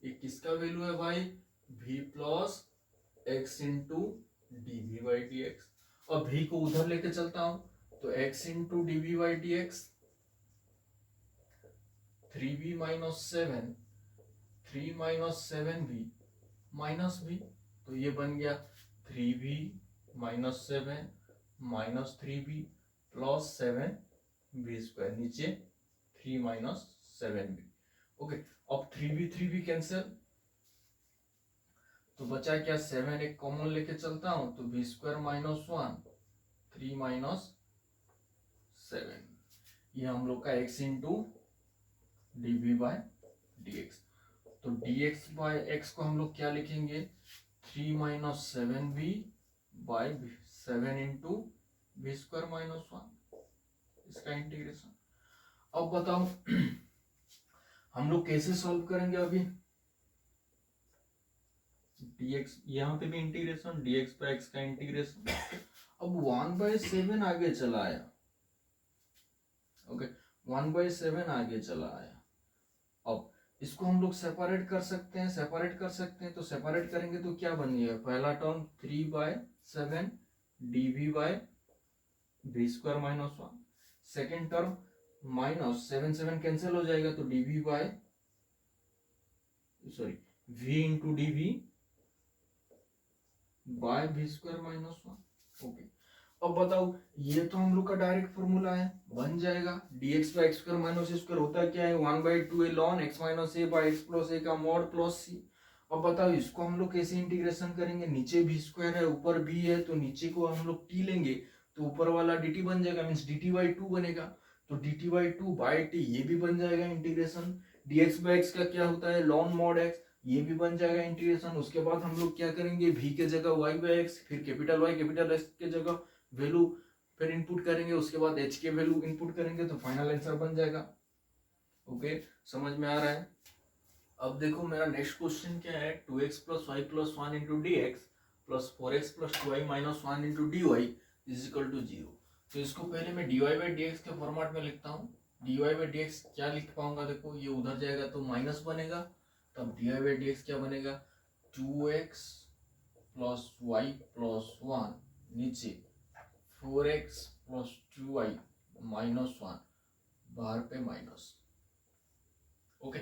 ये किसका वैल्यू है भाई, v plus x into dv by dx। अब v को उधर लेके चलता हूं, तो x into dv by dx 3v minus 7, 3 minus 7v minus v, तो ये बन गया 3v minus 7 minus 3v plus 7v square, नीचे 3 माइनस 7v। ओके, अब 3v कैंसिल, तो बचा क्या 7 एक कॉमन लेके चलता हूं, तो v स्क्वायर माइनस 1, 3 माइनस 7, ये हम लोग का x into dv by dx। तो dx बाय x को हम लोग क्या लिखेंगे, 3 minus 7v by 7 into v square minus 1, इसका इंटीग्रेशन। अब बताओ हम लोग कैसे सॉल्व करेंगे, अभी dx यहाँ पे भी इंटीग्रेशन, dx बाय x का इंटीग्रेशन। अब 1/7 आगे चला आया, ओके 1/7 आगे चला आया। अब इसको हम लोग सेपरेट कर सकते हैं, तो सेपरेट करेंगे तो क्या बन गया, पहला term 3/7 dv by v square minus 1, second term minus 7 cancel हो जाएगा, तो dv by v into dv by v square minus 1। Okay, अब बताओ ये तो हम लोग का डायरेक्ट फॉर्मूला है, बन जाएगा dx by x square minus a square होता है क्या है 1/2 ln x minus a by x plus a का मॉड प्लस सी। अब बताओ इसको हम लोग कैसे इंटीग्रेशन करेंगे, नीचे भी स्क्वायर है ऊपर भी है, तो नीचे को हम लोग t लेंगे, तो ऊपर वाला dt बन जाएगा, मीन्स dt बाई 2 बनेगा, तो dt बाई 2 बाई t ये भी बन जाएगा इंटीग्रेशन। dx बाई एक्स का क्या होता है ln मॉड x, ये भी बन जाएगा इंटीग्रेशन। उसके बाद हम लोग क्या करेंगे, v के जगह y बाई एक्स, फिर कैपिटल y कैपिटल x के जगह वैल्यू फिर इनपुट करेंगे, उसके बाद h के वैल्यू इनपुट करेंगे, तो फाइनल आंसर बन जाएगा। ओके, समझ में आ रहा है। अब देखो मेरा नेक्स्ट क्वेश्चन क्या है, 2x plus y plus 1 into D x plus 4x plus 2y minus 1 into D Y is equal to 0। तो इसको पहले मैं dy बाई डी एक्स के फॉर्मेट में लिखता हूँ। dy बाई डी एक्स क्या लिख पाऊंगा, देखो ये उधर जाएगा तो माइनस बनेगा, तब dy बाई डी एक्स क्या बनेगा 2x प्लस वाई प्लस 1 नीचे 4x प्लस 2y माइनस 1 बाहर पे माइनस। ओके,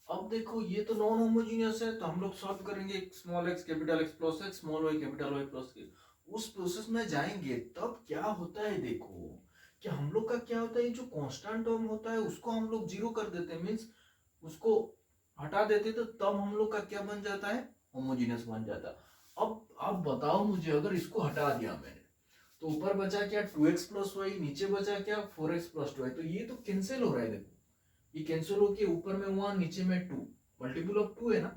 अब देखो ये तो नॉन होमोजीनियस है, तो हम लोग सॉल्व करेंगे small x capital x plus x small y capital y plus के, उस प्रोसेस में जाएंगे तब क्या होता है, देखो कि हम लोग का क्या होता है, जो कांस्टेंट टर्म होता है उसको हम लोग जीरो कर देते हैं, मींस उसको हटा देते, तो तब हम लोग का क्या बन जाता है, होमोजीनियस बन जाता है। अब बताओ मुझे, अगर इसको हटा दिया मैंने तो ऊपर बचा क्या 2x प्लस वाई, नीचे बचा क्या 4x प्लस 2y, तो ये तो कैंसिल हो रहा है, देखो ये कैंसिल हो के ऊपर में 1 नीचे में 2, मल्टीपल ऑफ 2 है ना।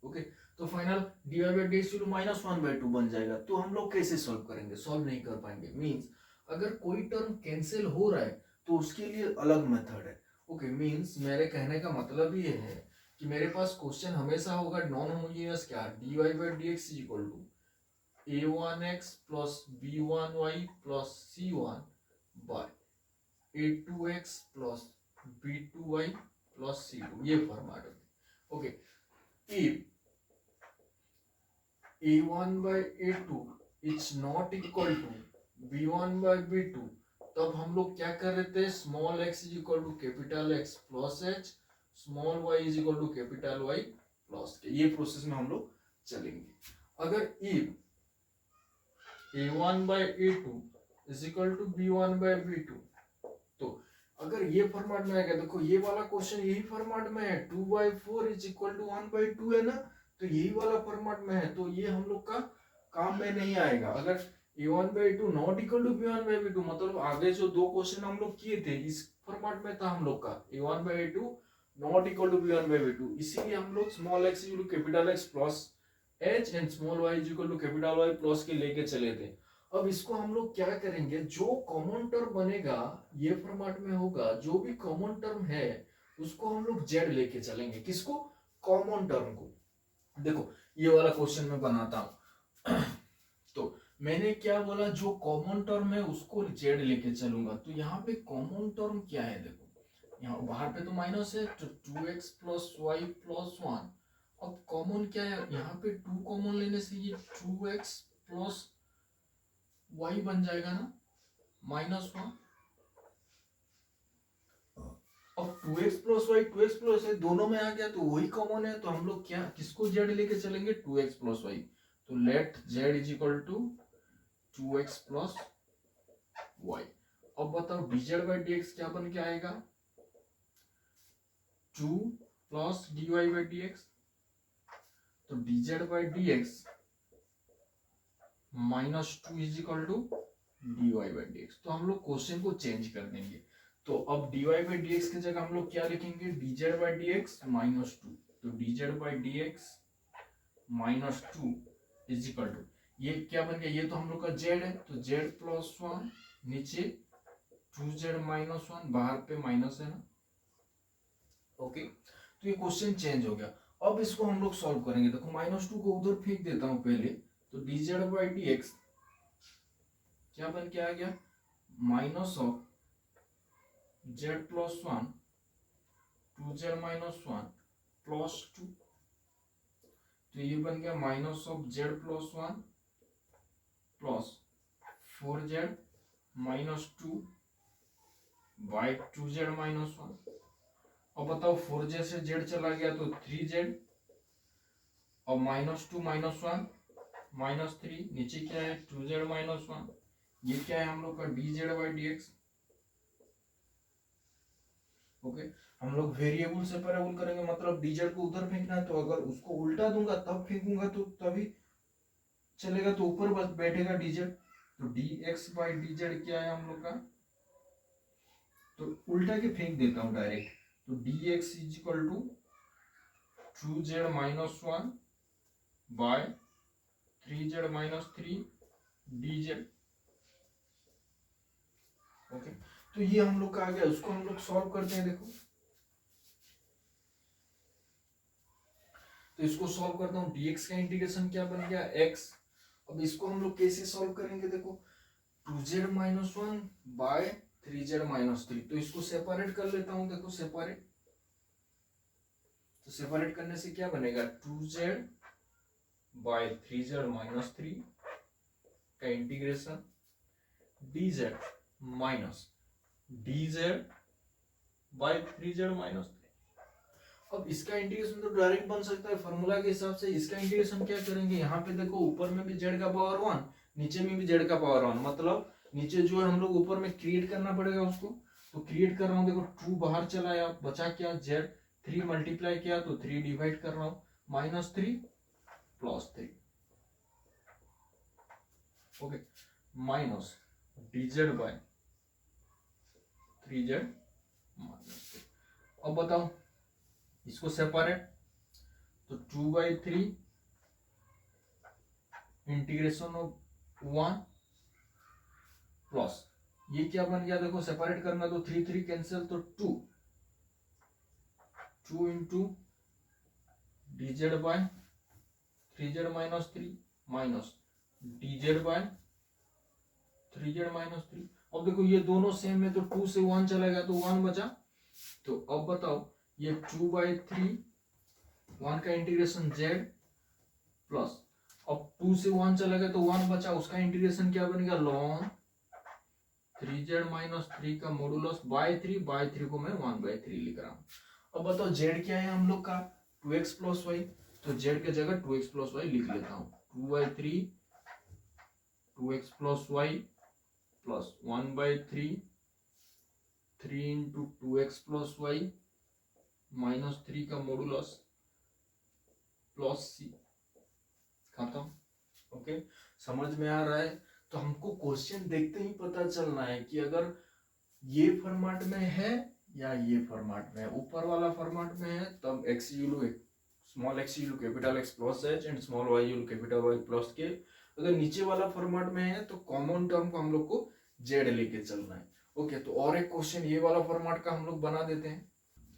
ओके, तो final dy by D X minus 1/2 बन जाएगा। तो हम लोग कैसे सॉल्व करेंगे, सॉल्व नहीं कर पाएंगे, मींस अगर कोई टर्म कैंसिल हो रहा है तो उसके लिए अलग मेथड है। ओके, मींस मेरे कहने का मतलब ये है कि मेरे पास क्वेश्चन हमेशा होगा नॉन होमोजेनियस क्या, dy by D x is equal to a1x plus b1y plus c1 by a2x plus b2y plus c2, ये फॉर्मेट होगी। Okay, if a1 by a2 is not equal to b1 by b2, तब हम लोग क्या कर रहे थे, small x is equal to capital X plus h, small y is equal to capital Y plus k, ये प्रोसेस में हम लोग चलेंगे। अगर if a1 by a2 is equal to b1 by b2, तो अगर ये फॉर्मेट में आएगा, देखो ये वाला क्वेश्चन यही फॉर्मेट में है, 2/4 इज इक्वल टू 1/2 है ना, तो यही वाला फॉर्मेट में है, तो ये हम लोग का काम में नहीं आएगा। अगर a1/2 not equal to b1/b2, मतलब आगे जो दो क्वेश्चन हम लोग किए थे इस फॉर्मेट में था हम लोग का, a1/2 not equal to b1/b2, इसीलिए हम लोग small x equal to capital X plus h and small y equal to capital Y plus k लेके चले थे। अब इसको हम लोग क्या करेंगे, जो कॉमन टर्म बनेगा ये फॉर्मेट में होगा, जो भी कॉमन टर्म है उसको हम लोग z लेके चलेंगे, किसको, कॉमन टर्म को। देखो ये वाला क्वेश्चन मैं बनाता हूं तो मैंने क्या बोला, जो कॉमन टर्म है उसको z लेके चलूंगा, तो यहाँ पे कॉमन टर्म क्या है, देखो यहाँ बाहर पे तो माइनस है, तो 2x प्लस वाई प्लस 1, अब कॉमन क्या है, यहाँ पे 2 कॉमन लेने से ये 2x प्लस वाई बन जाएगा ना, -1। अब 2x plus Y 2x plus है, दोनों में आ गया तो वही कॉमन है, तो हम लोग क्या, किसको z लेके चलेंगे, 2x प्लस वाई, तो let z is equal to 2x plus y. अब बताओ dz बाई dx क्या बन के आएगा, 2 प्लस dy बाई dx, तो dz by dx -2 is equal to dy by dx। तो हम लोग क्वेश्चन को चेंज कर देंगे, तो अब dy बाई dx की जगह हम लोग क्या लिखेंगे, dz बाई dx -2, तो dz by dx -2 is equal to, ये क्या बन गया, ये तो हम लोग का z है, तो z प्लस 1 नीचे 2z -1, बाहर पे माइनस है ना। ओके, तो ये क्वेश्चन चेंज हो गया। अब इसको हम लोग सॉल्व करेंगे, देखो -2 को उधर फेंक देता हूं पहले, तो dz बाई dx क्या बन के आ गया, minus of z plus 1 2z -1 plus 2, तो ये बन गया minus of z plus 1 plus 4z -2 by 2z -1। अब बताओ 4z से z चला गया तो 3z, और -2 -1 -3, नीचे क्या है 2z -1, ये क्या है हम लोग का dz बाई dx। ओके, हम लोग वेरिएबल सेपरेबल करेंगे, मतलब dz को उधर फेंकना है, तो अगर उसको उल्टा दूंगा तब फेंकूंगा तो तभी चलेगा, तो ऊपर बस बैठेगा dz, तो dx बाई dz क्या है हम लोग का, तो उल्टा के फेंक देता हूं डायरेक्ट, तो dx is equal to 2z -1 by 3z -3 dz। Okay, तो ये हम लोग का आ गया, उसको हम लोग सॉल्व करते हैं। देखो तो इसको सॉल्व करता हूँ, dx का इंटीग्रेशन क्या बन गया, x। अब इसको हम लोग कैसे सॉल्व करेंगे, देखो 2z -1 बाय 3z -3, तो इसको सेपरेट कर लेता हूं, देखो सेपरेट, तो सेपरेट करने से क्या बनेगा, 2z बाय 3z -3 का integration dz minus dz by 3z -3। अब इसका इंटीग्रेशन तो डायरेक्ट बन सकता है फॉर्मूला के हिसाब से, इसका इंटीग्रेशन क्या करेंगे, यहाँ पे देखो ऊपर में भी z का पावर 1, नीचे में भी z का पावर 1, मतलब नीचे जो है हम लोग ऊपर में क्रिएट करना पड़ेगा उसको, तो क्रिएट कर रहा हूँ, देखो 2 बाहर चला आया, बचा क्या z, 3 मल्टीप्लाई किया तो 3 डिवाइड कर रहा हूँ, -3 +3। Okay, minus dz by 3z -3। अब बताओ इसको सेपरेट, तो 2/3 इंटीग्रेशन ऑफ 1 प्लस, ये क्या बन गया, देखो सेपरेट करना तो 3 3 कैंसिल, तो 2 into dz by 3z minus 3 minus dz by 3z minus 3। अब देखो ये दोनों सेम है तो 2 से 1 चला गया तो 1 बचा। तो अब बताओ ये 2/3 1 का इंटीग्रेशन z प्लस अब 2 से 1 चला गया तो 1 बचा, उसका इंटीग्रेशन क्या बनेगा ln 3z माइनस 3 का मॉडुलस बाय 3 को मैं 1/3 लिख रहा हूँ। अब बताओ z क्या है हम लोग का 2x प्लस वाई, तो z की जगह 2x प्लस वाई लिख लेता हूँ। 2/3 2x plus y plus 1/3 3 into 2x plus y minus 3 का मॉडुलस प्लस सी, खत्म। ओके, समझ में आ रहा है? तो हमको क्वेश्चन देखते ही पता चलना है कि अगर ये फॉर्मेट में है या ये फॉर्मेट में है। ऊपर वाला फॉर्मेट में है तब x yellow small x yellow capital x plus h and small y yellow capital y plus k। अगर नीचे वाला फॉर्मेट में है तो कॉमन टर्म को हम लोग को z लेके चलना है। ओके, तो और एक क्वेश्चन ये वाला फॉर्मेट का हम लोग बना देते हैं।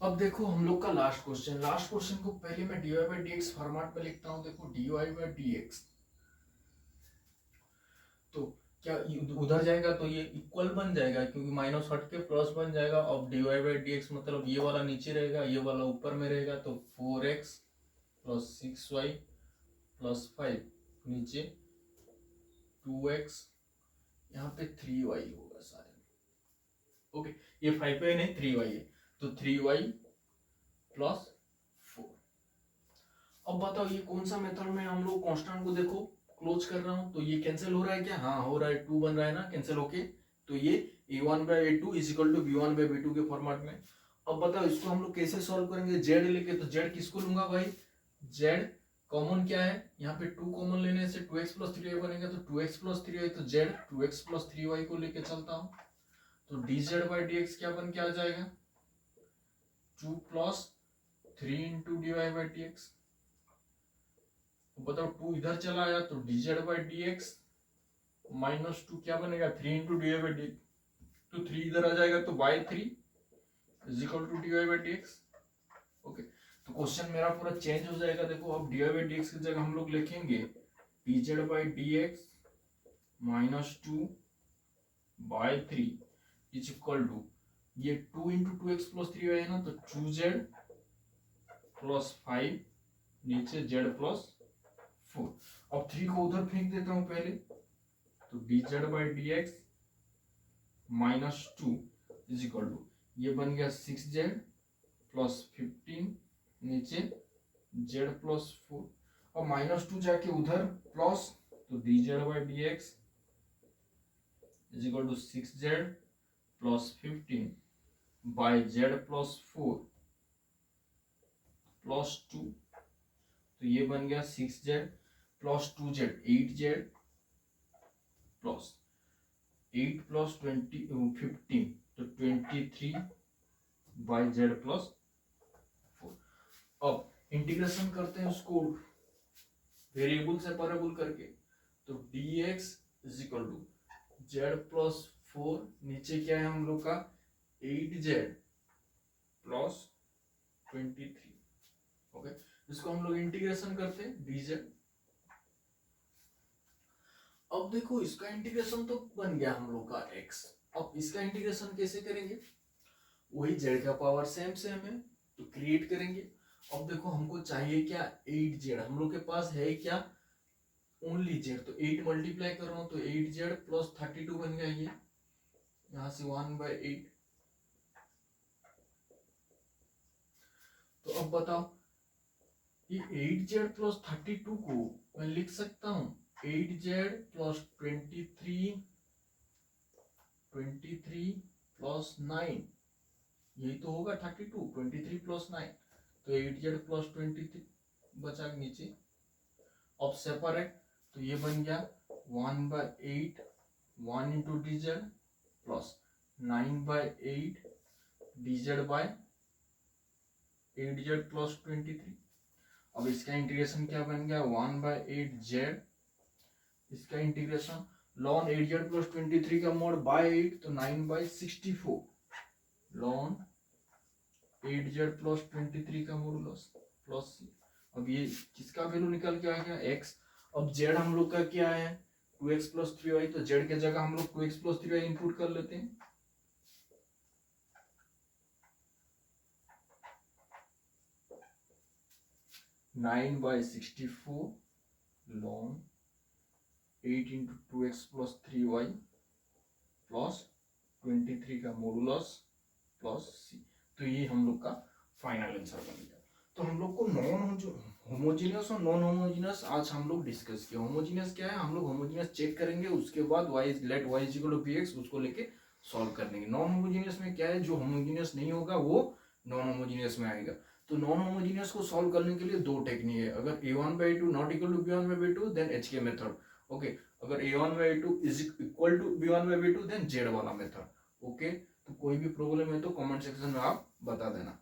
अब देखो हम लोग का लास्ट क्वेश्चन को पहले मैं dy बाई dx फॉर्मेट में लिखता हूँ। देखो dy बाई dx तो क्या उधर जाएगा तो ये इक्वल बन जाएगा क्योंकि माइनस हट के प्लस बन जाएगा। अब dy बाई dx मतलब ये वाला नीचे रहेगा ये वाला ऊपर में रहेगा, तो 4x प्लस 6y प्लस 5 नीचे 2x यहाँ पे 3y होगा सारे। ओके, ये 5 है नहीं 3y है, तो 3y प्लस 4। अब बताओ ये कौन सा मेथड में हम लोग कांस्टेंट को देखो क्लोज कर रहा हूं, तो ये कैंसिल हो रहा है क्या? हाँ हो रहा है, 2 बन रहा है ना कैंसिल होके। तो ये a1 by a2 is equal to b1 by b2 के फॉर्मेट में। अब बताओ इसको हम लोग कैसे सॉल्व करेंगे? z लेके, तो z किसको लूंगा भाई? z कॉमन क्या है यहाँ पे? 2 कॉमन लेने से 2x प्लस 3y बनेगा, तो 2x प्लस 3y, तो z 2x प्लस 3y को लेके चलता हूँ। तो dz बाई dx क्या बन के आ जाएगा? 2 plus 3 into dy by dx। बताओ 2 इधर चला आया तो dz बाई dx माइनस 2 क्या बनेगा? 3 इंटू dy बाई dx, तो 3 इधर आ जाएगा तो by 3 is equal to dy by dx। Okay, तो क्वेश्चन मेरा पूरा चेंज हो जाएगा। देखो अब dy बाई dx की जगह हम लोग लिखेंगे dz by dx minus 2 by 3 is equal to ये 2 इंटू 2x प्लस 3y है ना, तो 2z प्लस 5 नीचे z प्लस 4। अब 3 को उधर फेंक देता हूं पहले, तो dz by dx minus 2 is equal to ये बन गया 6z प्लस 15 नीचे z प्लस 4। और माइनस 2 जाके उधर प्लस, तो dz by dx is equal to 6z plus 15 by z plus 4 plus 2, तो ये बन गया 6z plus 2z 8z plus 8 plus 15 तो 23 बाई z प्लस 4। अब इंटीग्रेशन करते हैं उसको वेरिएबल से पैराबोल करके, तो dx is equal to z plus 4 नीचे क्या है हम लोग का 8z प्लस 23। ओके, इसको हम लोग इंटीग्रेशन करते हैं dz। अब देखो इसका इंटीग्रेशन तो बन गया हम लोग का x। अब इसका इंटीग्रेशन कैसे करेंगे? वही z का पावर सेम है तो क्रिएट करेंगे। अब देखो हमको चाहिए क्या? 8z, हम लोग के पास है क्या? ओनली z, तो 8 मल्टीप्लाई कर रहा हूं तो 8z प्लस 32 बन गया ये, यहां से 1/8। तो अब बताओ ये 8z प्लस 32 को मैं लिख सकता हूं 8z प्लस 23 प्लस 9, यही तो होगा 32, 23 प्लस 9, तो 8z प्लस 23 बचा नीचे। अब सेपरेट, तो ये बन गया 1/8 1 into dz plus 9/8 dz by 8z plus 23। अब इसका इंटीग्रेशन क्या बन गया? 1/8z, इसका इंटीग्रेशन ln 8z प्लस 23 का मोड बाय 8 तो 9/64 ln 8z प्लस 23 का मॉडुलस प्लस सी। अब ये किसका वैल्यू निकल के आ गया x। अब z हम लोग का क्या है 2x प्लस 3y, तो z के जगह हम लोग 2x प्लस 3y इनपुट कर लेते हैं। Nine by 64 long 8 into 2x plus 3y plus 23 का मोडुलस प्लस c। तो ये हम लोग का फाइनल आंसर बन गया। तो हम लोग को नॉन होमोजीनियस और नॉन होमोजीनियस आज हम लोग डिस्कस किया। होमोजीनियस क्या है, हम लोग होमोजीनियस चेक करेंगे, उसके बाद let y is equal to px उसको लेके सॉल्व कर देंगे। नॉन होमोजीनियस में क्या है, जो होमोजीनियस नहीं होगा वो नॉन होमोजीनियस में आएगा। तो नॉन होमोजीनियस को सॉल्व करने के लिए दो टेक्निक है। अगर a1/2 not equal to b1/2 then HK method. Okay, अगर a1/2 is equal to b1/2 then z वाला मेथड। ओके, तो कोई भी प्रॉब्लम है तो कमेंट सेक्शन में आप बता देना।